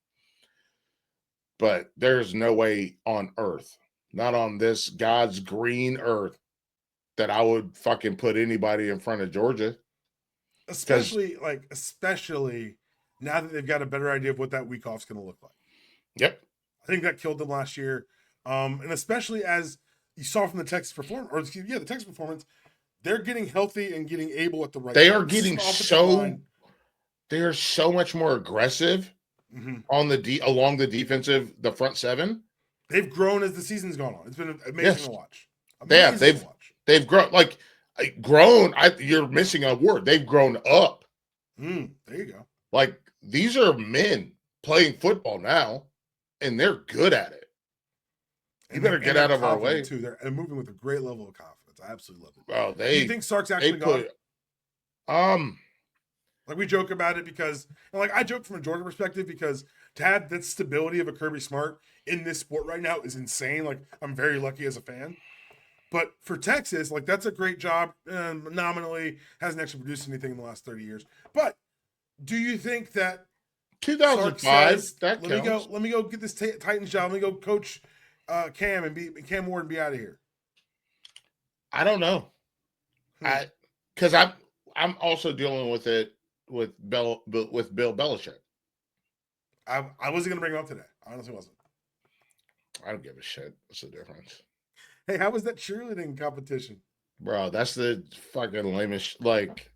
But there's no way on earth, not on this God's green earth, that I would fucking put anybody in front of Georgia. Especially now that they've got a better idea of what that week off is going to look like. Yep. I think that killed them last year. And especially as you saw from the Texas performance, they're getting healthy and getting able at the right time. They are so much more aggressive on along the front seven. They've grown as the season's gone on. It's been amazing to watch. They've grown. You're missing a word. They've grown up. There you go. Like, these are men playing football now, and they're good at it. You better get out of our way. Too. They're moving with a great level of confidence. I absolutely love it. Well, do you think Sark's actually gone? Like, we joke about it because, I joke from a Georgia perspective because to have that stability of a Kirby Smart in this sport right now is insane. Like, I'm very lucky as a fan. But for Texas, that's a great job. Nominally hasn't actually produced anything in the last 30 years. But do you think that 2005 says, let me go get this Titans job. Let me go coach Cam Ward and be out of here? I don't know. Because I'm also dealing with it with Bill Belichick. I wasn't going to bring him up today. I honestly wasn't. I don't give a shit. What's the difference? Hey, how was that cheerleading competition? Bro, that's the fucking lamest. Like,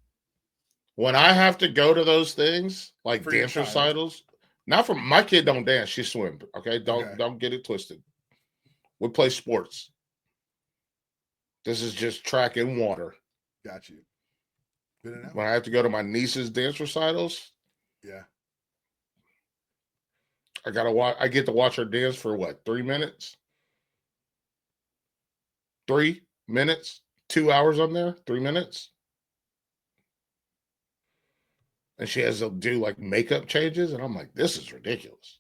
when I have to go to those things, like dance recitals, not from my kid don't dance, she swim. Okay? Don't get it twisted. We play sports. This is just track and water. Got you. Good enough. When I have to go to my niece's dance recitals, I get to watch her dance for what, 3 minutes? 3 minutes? 2 hours on there? 3 minutes? And she has to do makeup changes, and I'm like, this is ridiculous.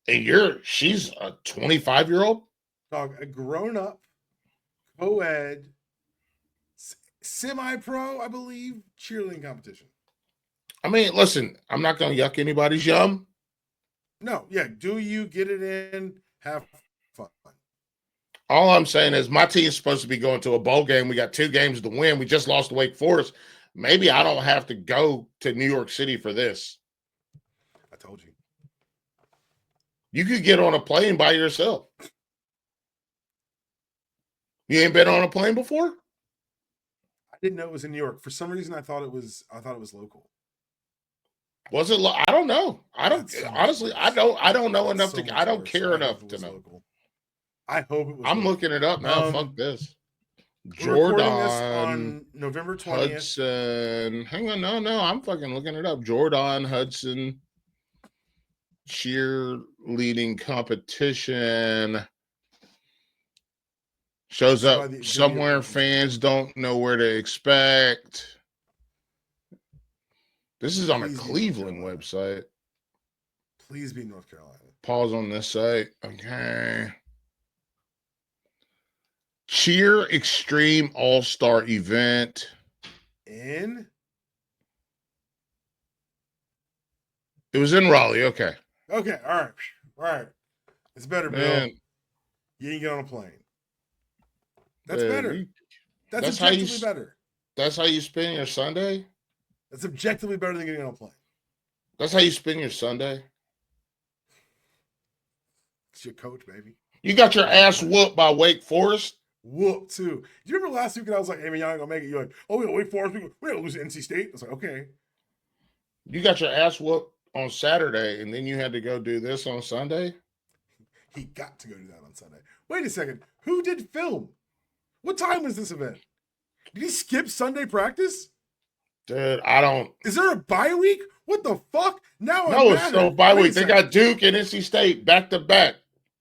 And she's a 25-year-old? Dog, a grown-up, co-ed, semi-pro, I believe, cheerleading competition. I mean, listen, I'm not going to yuck anybody's yum. No, do you get it in? Have fun. All I'm saying is my team's supposed to be going to a bowl game. We got 2 games to win. We just lost to Wake Forest. Maybe I don't have to go to New York City for this. I told you. You could get on a plane by yourself. You ain't been on a plane before? I didn't know it was in New York. For some reason, I thought it was local. Was it? I don't know. I don't honestly. I don't know enough to. I don't care enough to know. Local. I hope it was. I'm looking it up now. Fuck this. Jordan on November 20th. Hudson. Hang on. No. I'm fucking looking it up. Jordan Hudson cheerleading competition shows up somewhere fans don't know where to expect. This is on a Cleveland website. Please be North Carolina. Pause on this site. Okay. Cheer Extreme All-Star Event. In? It was in Raleigh. Okay. Okay. All right. It's better, Bill. You ain't get on a plane. That's better. That's objectively better. That's how you spend your Sunday? That's objectively better than getting on a plane. That's how you spend your Sunday? It's your coach, baby. You got your ass whooped by Wake Forest? Whoop, too. Do you remember last week when I was like, hey, man, y'all ain't going to make it? You're like, oh, we got Wake Forest. We got to lose to NC State. I was like, okay. You got your ass whooped on Saturday, and then you had to go do this on Sunday? He got to go do that on Sunday. Wait a second. Who did film? What time was this event? Did he skip Sunday practice? Dude, I don't. Is there a bye week? What the fuck? Now No, I'm it's no bye week. They got Duke and NC State back to back.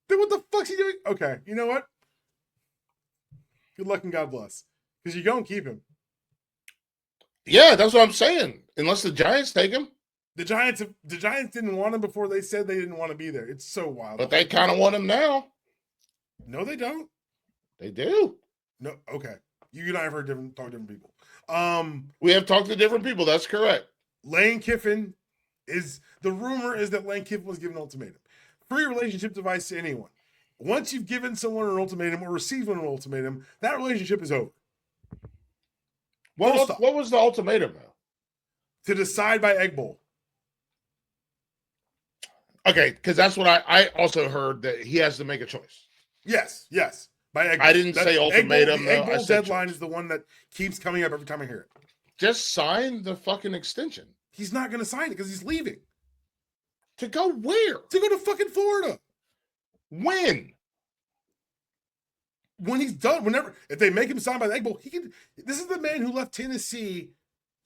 Then what the fuck's he doing? Okay, you know what? Good luck and God bless. Because you don't keep him. Yeah, that's what I'm saying. Unless the Giants take him. The Giants didn't want him before they said they didn't want to be there. It's so wild. But they kind of want him now. No, they don't. They do. No, okay. You and I have heard talk to different people. We have talked to different people. That's correct. Lane Kiffin the rumor is that Lane Kiffin was given an ultimatum. Free relationship advice to anyone. Once you've given someone an ultimatum or received an ultimatum, that relationship is over. What was the ultimatum, though? To decide by Egg Bowl. Okay, because that's what I also heard, that he has to make a choice. Yes. By Egg Bowl. I didn't say ultimatum. The Egg Bowl deadline is the one that keeps coming up every time I hear it. Just sign the fucking extension. He's not going to sign it because he's leaving. To go where? To go to fucking Florida. When? When he's done. If they make him sign by the Egg Bowl, he can. This is the man who left Tennessee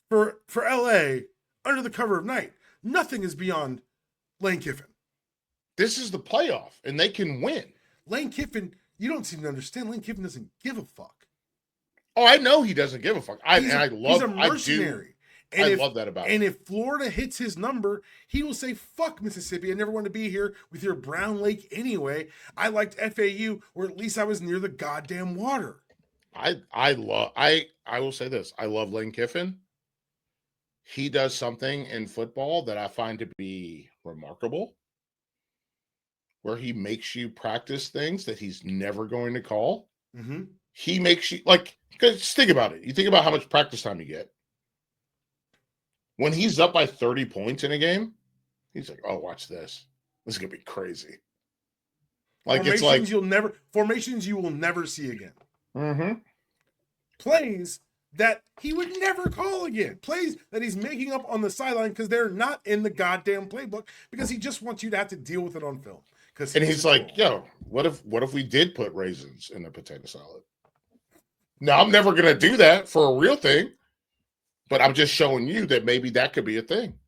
for LA under the cover of night. Nothing is beyond Lane Kiffin. This is the playoff, and they can win. Lane Kiffin, you don't seem to understand. Lane Kiffin doesn't give a fuck. Oh, I know he doesn't give a fuck. He's a mercenary. I love that about him. And if Florida hits his number, he will say, fuck Mississippi. I never want to be here with your Brown Lake anyway. I liked FAU, or at least I was near the goddamn water. I will say this. I love Lane Kiffin. He does something in football that I find to be remarkable, where he makes you practice things that he's never going to call. Mm-hmm. He makes you, because think about it. You think about how much practice time you get. When he's up by 30 points in a game, he's like, oh, watch this. This is going to be crazy. Formations you will never see again. Mm-hmm. Plays that he would never call again. Plays that he's making up on the sideline because they're not in the goddamn playbook, because he just wants you to have to deal with it on film. And he's like, yo, what if we did put raisins in a potato salad? Now, I'm never going to do that for a real thing, but I'm just showing you that maybe that could be a thing.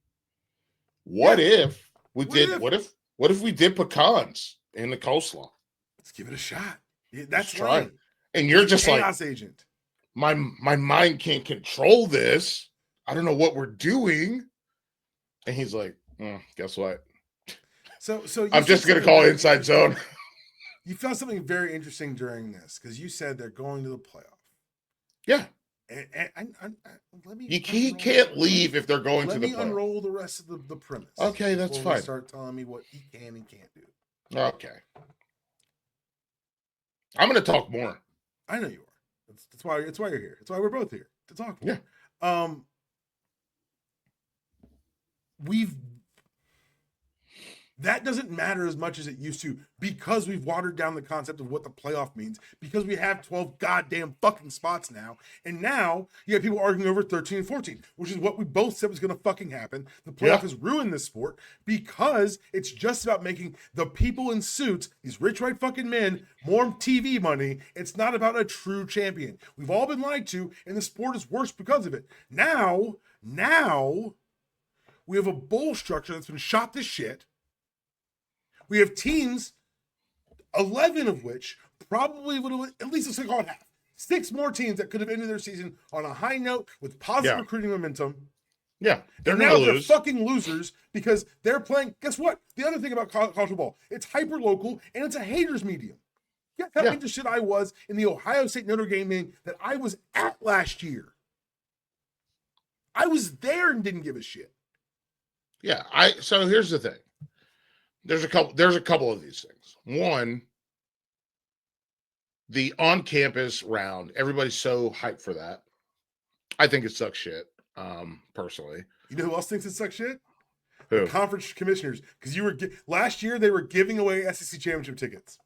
What if we did pecans in the coleslaw? Let's give it a shot. Yeah, that's right. And you're just like, chaos agent. My mind can't control this. I don't know what we're doing. And he's like, guess what? So I'm just going to call it Inside Zone. You found something very interesting during this, because you said they're going to the playoff. Yeah. He can't leave if they're going to the playoff. Let me unroll the rest of the premise. Okay, that's fine. Start telling me what he can and can't do. Okay. I'm going to talk more. I know you are. That's why you're here. That's why we're both here, to talk more. Yeah. That doesn't matter as much as it used to, because we've watered down the concept of what the playoff means, because we have 12 goddamn fucking spots now. And now you have people arguing over 13 and 14, which is what we both said was going to fucking happen. The playoff has ruined this sport because it's just about making the people in suits, these rich white fucking men, more TV money. It's not about a true champion. We've all been lied to, and the sport is worse because of it. Now we have a bowl structure that's been shot to shit. We have teams, 11 of which probably would have, at least let's call it half, 6 more teams that could have ended their season on a high note with positive recruiting momentum. Yeah, they're fucking losers because they're playing. Guess what? The other thing about college football, it's hyper local and it's a haters medium. Guess how interested I was in the Ohio State Notre Dame game that I was at last year. I was there and didn't give a shit. Yeah, so here's the thing. There's a couple of these things. One, the on-campus round, everybody's so hyped for that. I think it sucks shit. personally. You know who else thinks it sucks shit? Who? The conference commissioners, because last year they were giving away SEC championship tickets.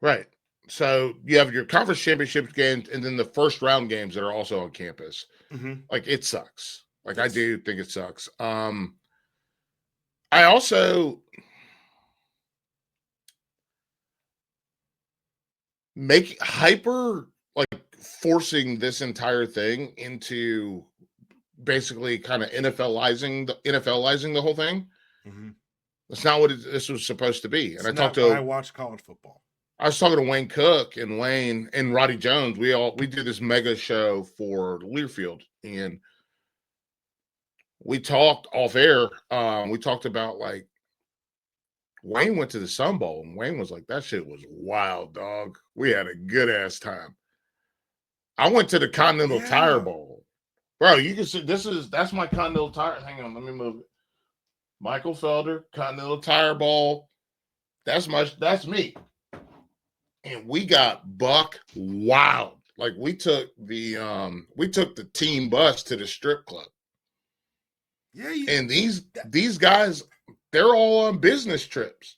Right. So you have your conference championship games and then the first round games that are also on campus. Mm-hmm. Like, it sucks. Like, Yes. I do think it sucks. I also make forcing this entire thing into basically kind of NFLizing the whole thing. Mm-hmm. That's not what this was supposed to be. And I watch college football. I was talking to Wayne Cook and Wayne and Roddy Jones. We do this mega show for Learfield, and we talked off air. We talked about, like, Wayne went to the Sun Bowl, and Wayne was like, "That shit was wild, dog. We had a good ass time." I went to the Continental Tire Bowl, bro. You can see that's my Continental Tire. Hang on, let me move it. Michael Felder, Continental Tire Bowl. That's me. And we got buck wild. Like, we took the team bus to the strip club. Yeah, and these guys, they're all on business trips,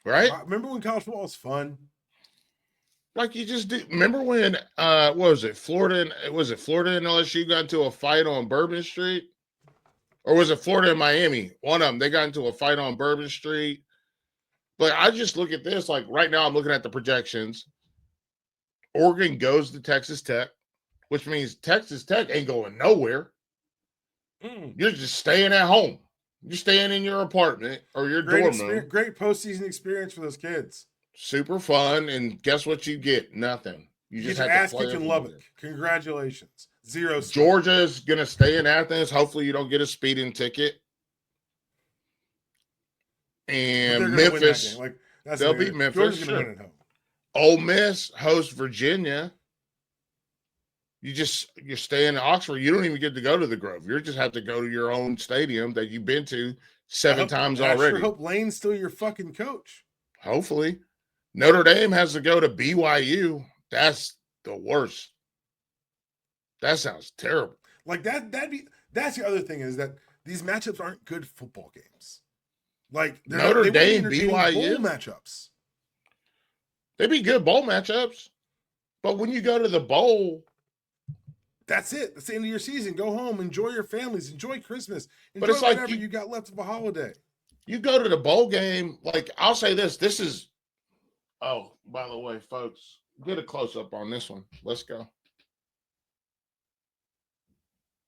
right? Remember when college football was fun? Like, you just do. Remember when what was it? Florida and LSU got into a fight on Bourbon Street, or was it Florida and Miami? One of them, they got into a fight on Bourbon Street. But I just look at this, like, right now I'm looking at the projections. Oregon goes to Texas Tech, which means Texas Tech ain't going nowhere. You're just staying at home. You're staying in your apartment or your dorm room. Great postseason experience for those kids. Super fun, and guess what you get? Nothing. You just have to play in Lubbock. Congratulations. 0. Georgia's gonna stay in Athens. Hopefully, you don't get a speeding ticket. And Memphis, they'll beat Memphis. Sure. Win at home. Ole Miss hosts Virginia. You're staying in Oxford. You don't even get to go to the Grove. You just have to go to your own stadium that you've been to 7 times already. I sure hope Lane's still your fucking coach. Hopefully. Notre Dame has to go to BYU. That's the worst. That sounds terrible. Like, that's the other thing, is that these matchups aren't good football games. Like, Notre Dame, BYU bowl matchups. They'd be good bowl matchups. But when you go to the bowl, that's it. That's the end of your season. Go home, enjoy your families, enjoy Christmas, enjoy but it's whatever like you got left of a holiday. You go to the bowl game, like, I'll say this is, oh, by the way, folks, get a close-up on this one. Let's go.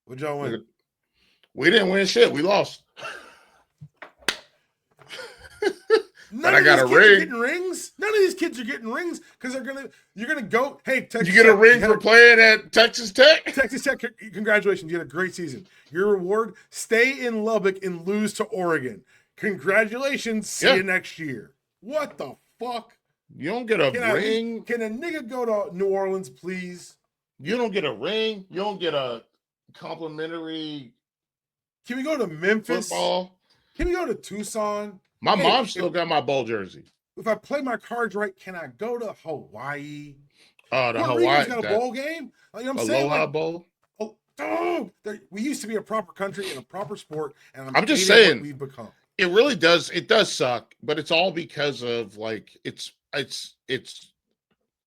What'd y'all win? We didn't win shit. We lost. None of these kids are getting rings. None of these kids are getting rings because you're gonna go. Hey, Texas you get a ring for playing at Texas Tech? Texas Tech, congratulations. You had a great season. Your reward, stay in Lubbock and lose to Oregon. Congratulations. See you next year. What the fuck? You don't get a ring? Can a nigga go to New Orleans, please? You don't get a ring? You don't get a complimentary. Can we go to Memphis? Football? Can we go to Tucson? My mom still got my bowl jersey. If I play my cards right, can I go to Hawaii? Oh, the Hawaii got a bowl game. You know what I'm saying? Aloha Bowl. We used to be a proper country and a proper sport, and I'm just saying what we've become. It really does. It does suck, but it's all because of, like, it's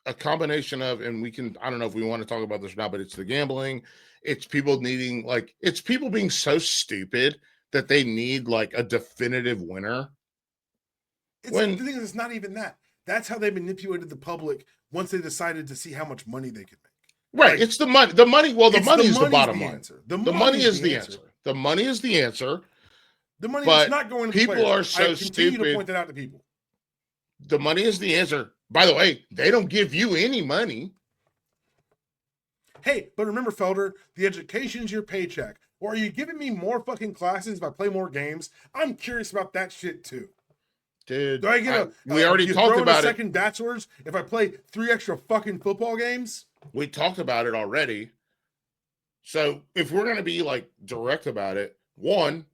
a combination of, and I don't know if we want to talk about this or not, but it's the gambling. It's people needing, like, it's people being so stupid that they need, like, a definitive winner. The thing is, it's not even that. That's how they manipulated the public once they decided to see how much money they could make. Right. Like, it's the money. The money. Well, the money is the bottom line. The money is the answer. The money is the answer. The money is not going to people are so stupid. I continue to point that out to people. The money is the answer. By the way, they don't give you any money. Hey, but remember, Felder, the education's your paycheck. Or are you giving me more fucking classes if I play more games? I'm curious about that shit too. Dude, do I get we already talked about a second bachelor's if I play 3 extra fucking football games? We talked about it already. So if we're going to be, like, direct about it, one,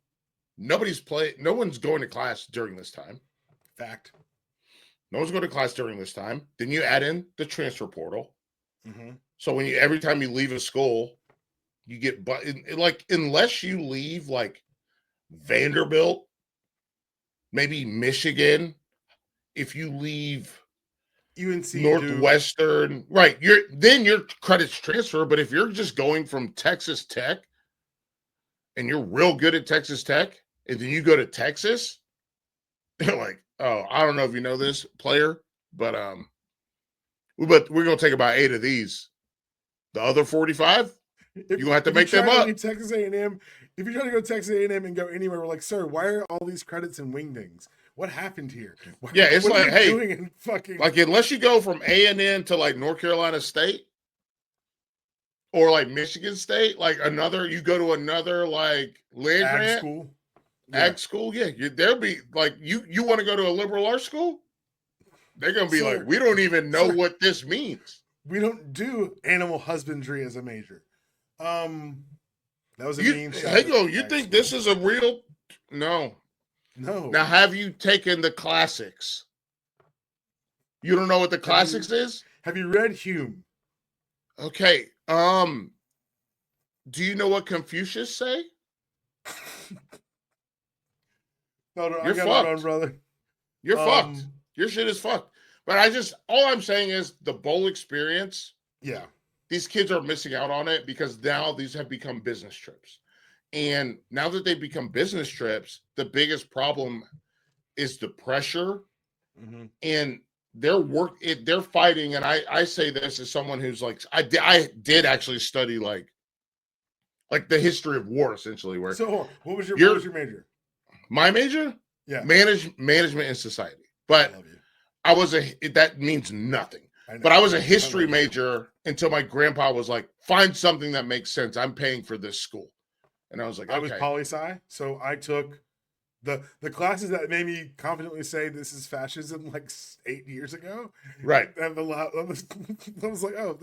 no one's going to class during this time. Fact. No one's going to class during this time. Then you add in the transfer portal. Mm-hmm. So every time you leave a school, you get, but like, unless you leave like Vanderbilt, maybe Michigan, if you leave UNC, Northwestern, right, then your credits transfer. But if you're just going from Texas Tech and you're real good at Texas Tech, and then you go to Texas, they're like, oh, I don't know if you know this player, but we're gonna take about 8 of these. The other 45, you're gonna have to make them up. Texas A&M, if you're trying to go to Texas A&M and go anywhere, we're like, sir, why are all these credits in wingdings? What happened here? Yeah, it's what like, are you hey, doing in fucking... like, unless you go from A&M to like North Carolina State or like Michigan State, like you go to another like land grant ag school, yeah, there'll be like you want to go to a liberal arts school, they're gonna be like, we don't even know what this means. We don't do animal husbandry as a major. That was a mean shot. Hang on, you think this is a real? No. Now, have you taken the classics? You don't know what the classics is? Have you read Hume? Okay. Do you know what Confucius say? You're fucked, brother. You're fucked. Your shit is fucked. But all I'm saying is the bowl experience. Yeah. These kids are missing out on it because now these have become business trips. And now that they've become business trips, the biggest problem is the pressure. Mm-hmm. And they're fighting. And I say this as someone who's like, I did actually study like the history of war, essentially. So what was your major? My major? Yeah. Management and society. But that means nothing. But I was a history major until my grandpa was like, find something that makes sense. I'm paying for this school. And I was like, okay. I was poli-sci, so I took the classes that made me confidently say this is fascism like 8 years ago. Right. And I was like, I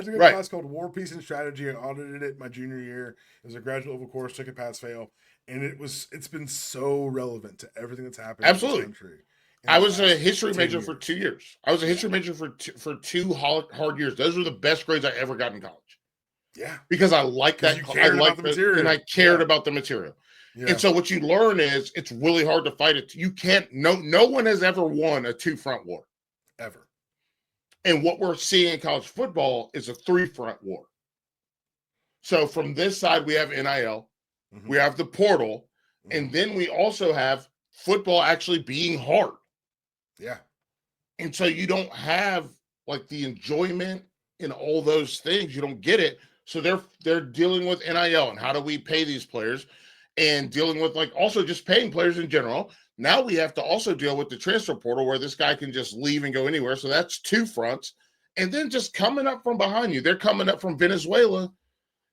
took a class called War, Peace, and Strategy. I audited it my junior year. It was a graduate level course, took a pass-fail. And it's been so relevant to everything that's happened in this country. I was a history major for 2 years. I was a history major for two hard years. Those were the best grades I ever got in college. Yeah. Because I like that. I liked the material. And I cared about the material. Yeah. And so what you learn is it's really hard to fight it. You can't, no one has ever won a 2-front war. Ever. And what we're seeing in college football is a 3-front war. So from this side, we have NIL, we have the portal, and then we also have football actually being hard. Yeah. And so you don't have like the enjoyment in all those things. You don't get it. So they're dealing with NIL and how do we pay these players and dealing with like also just paying players in general. Now we have to also deal with the transfer portal where this guy can just leave and go anywhere. So that's 2 fronts. And then just coming up from behind you. They're coming up from Venezuela.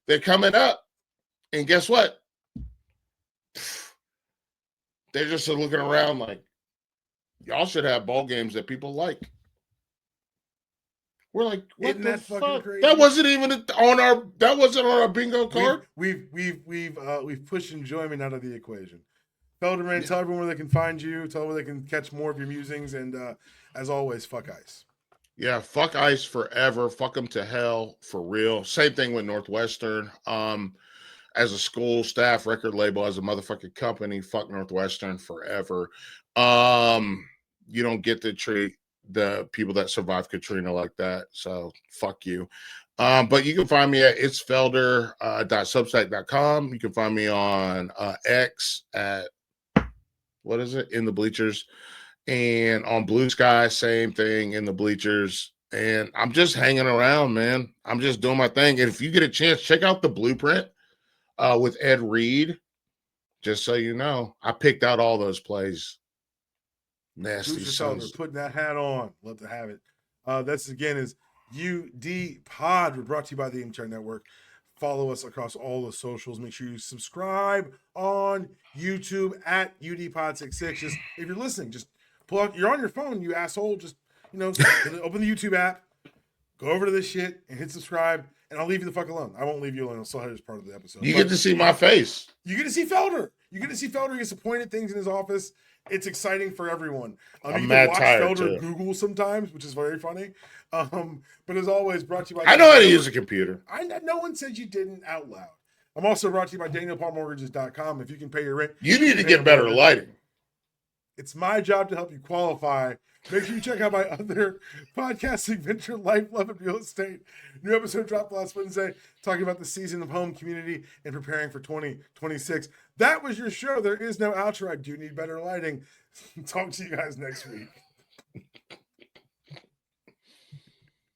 They're coming up. And guess what? They're just looking around like, y'all should have ball games that people like. We're like, what the fuck? Crazy? That wasn't even on our bingo card. We've pushed enjoyment out of the equation. Felder, tell everyone where they can find you. Tell them where they can catch more of your musings. And as always, fuck ICE. Yeah, fuck ICE forever. Fuck them to hell for real. Same thing with Northwestern. As a school, staff, record label, as a motherfucking company, fuck Northwestern forever. You don't get to treat the people that survived Katrina like that. So fuck you. But you can find me at itsfelder.substack.com. You can find me on X at, what is it? In the Bleachers. And on Blue Sky, same thing, In the Bleachers. And I'm just hanging around, man. I'm just doing my thing. And if you get a chance, check out The Blueprint with Ed Reed. Just so you know, I picked out all those plays. Nasty sons. Putting that hat on. Love to have it. This again is UD Pod. We're brought to you by the MTR Network. Follow us across all the socials. Make sure you subscribe on YouTube at UDPod66. Just if you're listening, just pull out. You're on your phone, you asshole. Just open the YouTube app, go over to this shit and hit subscribe. And I'll leave you the fuck alone. I won't leave you alone. I'll still have this part of the episode. You get to see my face. You get to see Felder. You get to see Felder. He gets to point at things in his office. It's exciting for everyone. I'm You mad can watch tired, Felder too. Google sometimes, which is very funny. But as always, brought to you by I know how to use a computer. No one said you didn't out loud. I'm also brought to you by DanielPaulMortgages.com. If you can pay your rent, You need to get better lighting. It's my job to help you qualify. Make sure you check out my other podcasting venture, Life, Love, and Real Estate. New episode dropped last Wednesday, talking about the season of home, community, and preparing for 2026. That was your show. There is no outro. I do need better lighting. Talk to you guys next week.